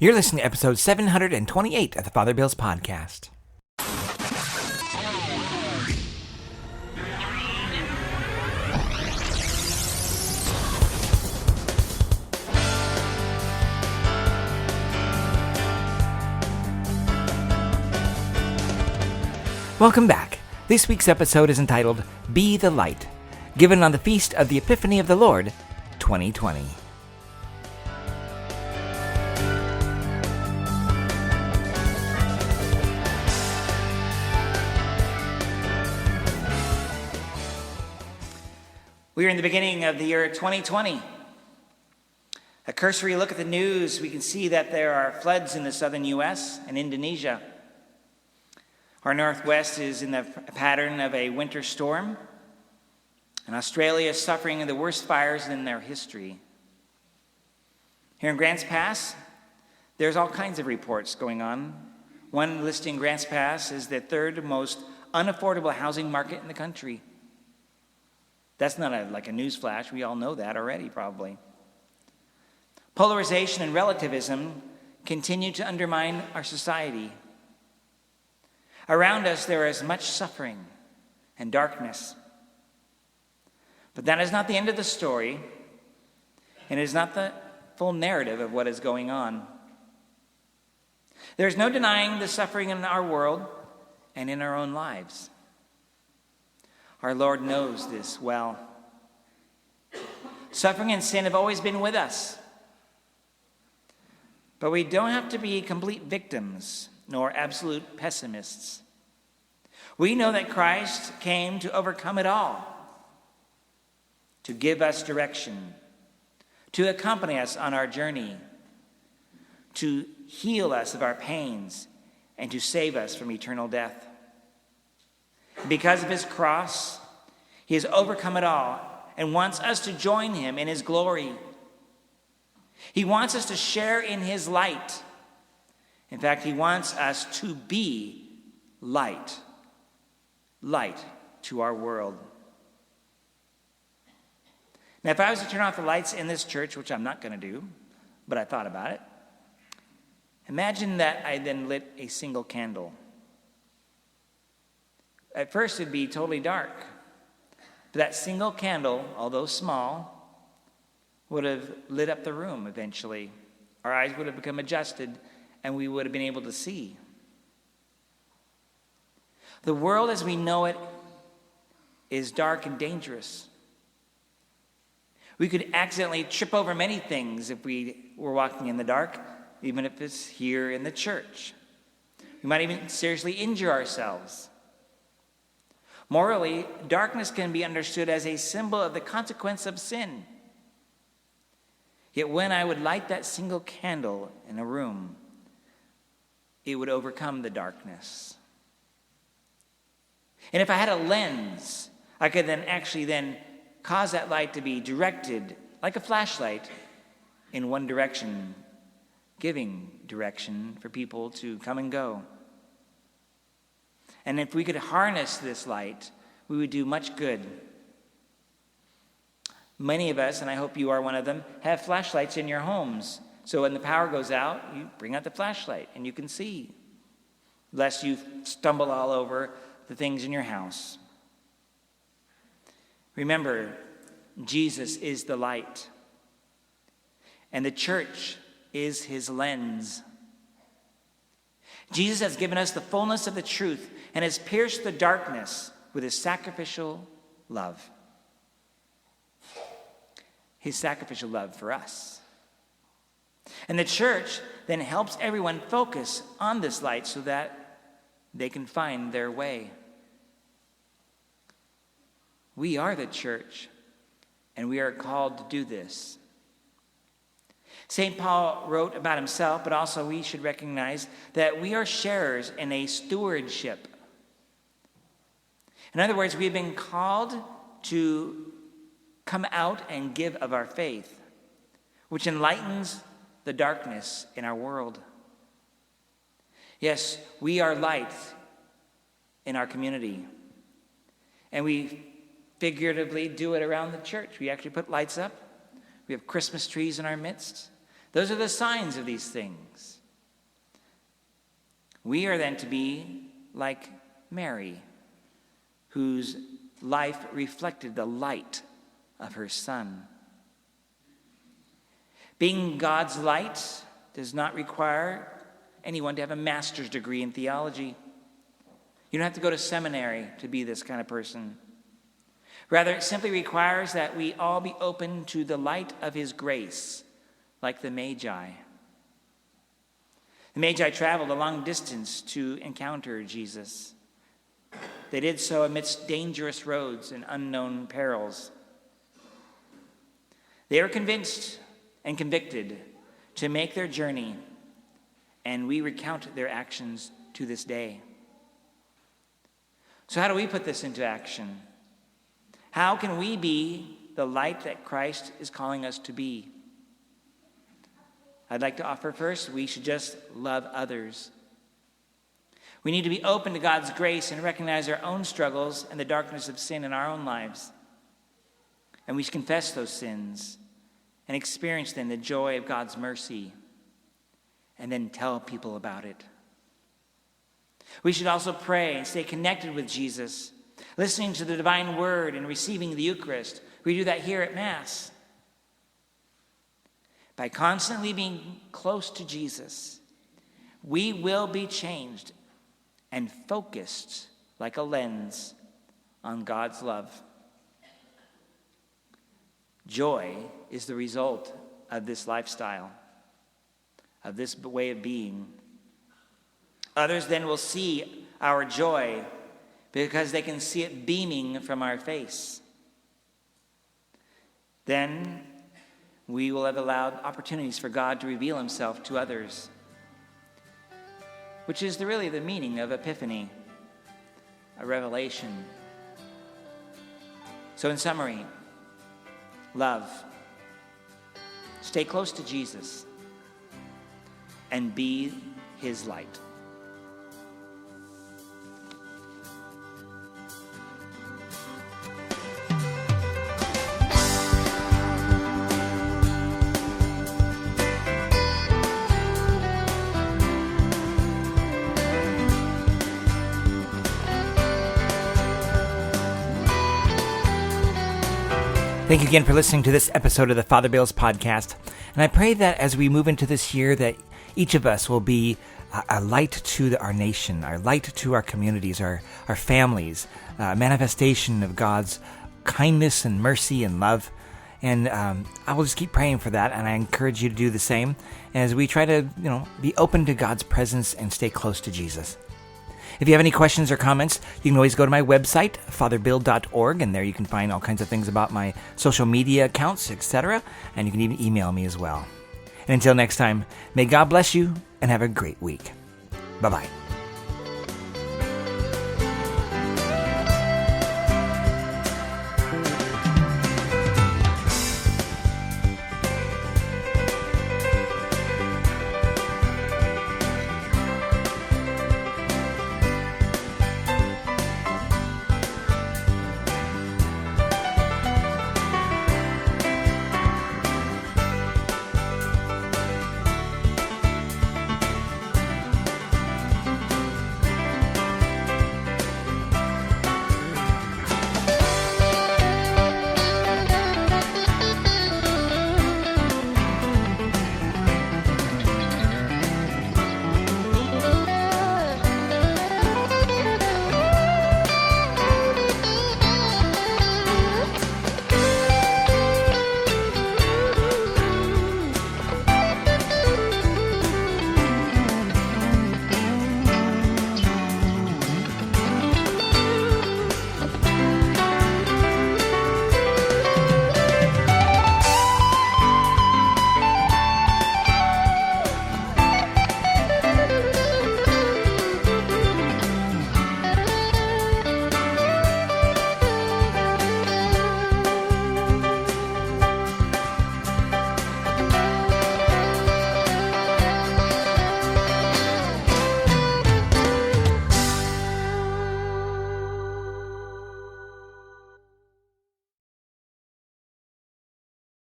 You're listening to episode 728 of the Father Bills Podcast. Welcome back. This week's episode is entitled Be the Light, given on the Feast of the Epiphany of the Lord, 2020. We are in the beginning of the year 2020. A cursory look at the news, we can see that there are floods in the southern U.S. and Indonesia. Our northwest is in the pattern of a winter storm, and Australia is suffering the worst fires in their history. Here in Grants Pass, there's all kinds of reports going on. One listing Grants Pass is the third most unaffordable housing market in the country. That's not like a news flash. We all know that already, probably. Polarization and relativism continue to undermine our society. Around us, there is much suffering and darkness. But that is not the end of the story, and it is not the full narrative of what is going on. There is no denying the suffering in our world and in our own lives. Our Lord knows this well. Suffering and sin have always been with us. But we don't have to be complete victims nor absolute pessimists. We know that Christ came to overcome it all, to give us direction, to accompany us on our journey, to heal us of our pains, and to save us from eternal death. Because of his cross, he has overcome it all and wants us to join him in his glory. He wants us to share in his light. In fact, he wants us to be light to our world. Now, if I was to turn off the lights in this church, which I'm not going to do, but I thought about it, imagine that I then lit a single candle. At first, it'd be totally dark. But that single candle, although small, would have lit up the room eventually. Our eyes would have become adjusted, and we would have been able to see. The world as we know it is dark and dangerous. We could accidentally trip over many things if we were walking in the dark, even if it's here in the church. We might even seriously injure ourselves. Morally, darkness can be understood as a symbol of the consequence of sin. Yet when I would light that single candle in a room, it would overcome the darkness. And if I had a lens, I could then cause that light to be directed like a flashlight in one direction, giving direction for people to come and go. And if we could harness this light, we would do much good. Many of us, and I hope you are one of them, have flashlights in your homes. So when the power goes out, you bring out the flashlight and you can see, lest you stumble all over the things in your house. Remember, Jesus is the light, and the church is his lens. Jesus has given us the fullness of the truth and has pierced the darkness with his sacrificial love. His sacrificial love for us. And the church then helps everyone focus on this light so that they can find their way. We are the church, and we are called to do this. St. Paul wrote about himself, but also we should recognize that we are sharers in a stewardship. In other words, we have been called to come out and give of our faith, which enlightens the darkness in our world. Yes, we are light in our community, and we figuratively do it around the church. We actually put lights up. We have Christmas trees in our midst. Those are the signs of these things. We are then to be like Mary, whose life reflected the light of her Son. Being God's light does not require anyone to have a master's degree in theology. You don't have to go to seminary to be this kind of person. Rather, it simply requires that we all be open to the light of his grace, like the Magi. The Magi traveled a long distance to encounter Jesus. They did so amidst dangerous roads and unknown perils. They were convinced and convicted to make their journey, and we recount their actions to this day. So how do we put this into action? How can we be the light that Christ is calling us to be? I'd like to offer first, we should just love others. We need to be open to God's grace and recognize our own struggles and the darkness of sin in our own lives. And we should confess those sins and experience then the joy of God's mercy, and then tell people about it. We should also pray and stay connected with Jesus, listening to the divine word and receiving the Eucharist. We do that here at Mass. By constantly being close to Jesus, we will be changed and focused like a lens on God's love. Joy is the result of this lifestyle, of this way of being. Others then will see our joy because they can see it beaming from our face. Then we will have allowed opportunities for God to reveal himself to others, which is really the meaning of Epiphany, a revelation. So in summary, love, stay close to Jesus, and be his light. Thank you again for listening to this episode of the Father Bales podcast. And I pray that as we move into this year, that each of us will be a light to our nation, our light to our communities, our families, a manifestation of God's kindness and mercy and love. And I will just keep praying for that, and I encourage you to do the same as we try to, be open to God's presence and stay close to Jesus. If you have any questions or comments, you can always go to my website, fatherbill.org, and there you can find all kinds of things about my social media accounts, etc., and you can even email me as well. And until next time, may God bless you and have a great week. Bye-bye.